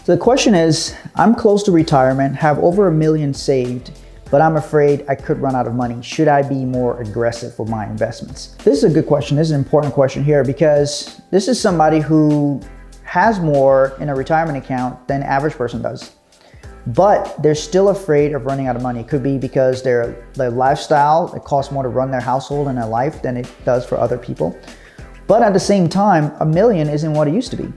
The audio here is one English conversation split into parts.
So the question is, I'm close to retirement, have over $1 million saved, but I'm afraid I could run out of money. Should I be more aggressive with my investments? This is a good question. This is an important question here because this is somebody who has more in a retirement account than the average person does. But they're still afraid of running out of money. It could be because their lifestyle, it costs more to run their household and their life than it does for other people. But at the same time, $1 million isn't what it used to be.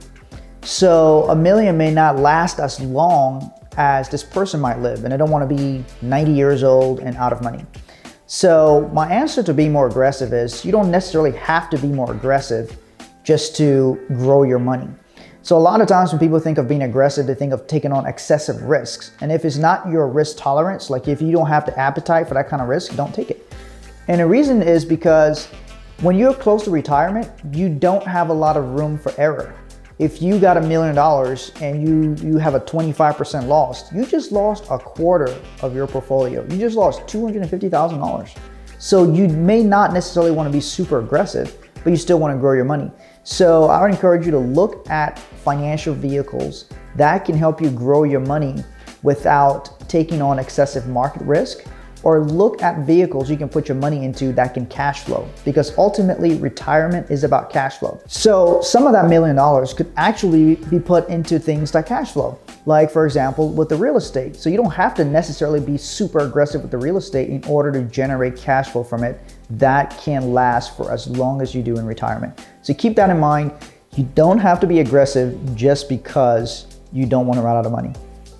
So $1 million may not last as long as this person might live, and they don't want to be 90 years old and out of money. So my answer to be more aggressive is you don't necessarily have to be more aggressive just to grow your money. So a lot of times when people think of being aggressive, they think of taking on excessive risks. And if it's not your risk tolerance, like if you don't have the appetite for that kind of risk, don't take it. And the reason is because when you're close to retirement, you don't have a lot of room for error. If you got $1 million and you have a 25% loss, you just lost a quarter of your portfolio. You just lost $250,000. So you may not necessarily want to be super aggressive, but you still want to grow your money. So I would encourage you to look at financial vehicles that can help you grow your money without taking on excessive market risk, or look at vehicles you can put your money into that can cash flow, because ultimately retirement is about cash flow. So some of that $1 million could actually be put into things that cash flow, like for example with the real estate. So you don't have to necessarily be super aggressive with the real estate in order to generate cash flow from it that can last for as long as you do in retirement. So keep that in mind. You don't have to be aggressive just because you don't want to run out of money.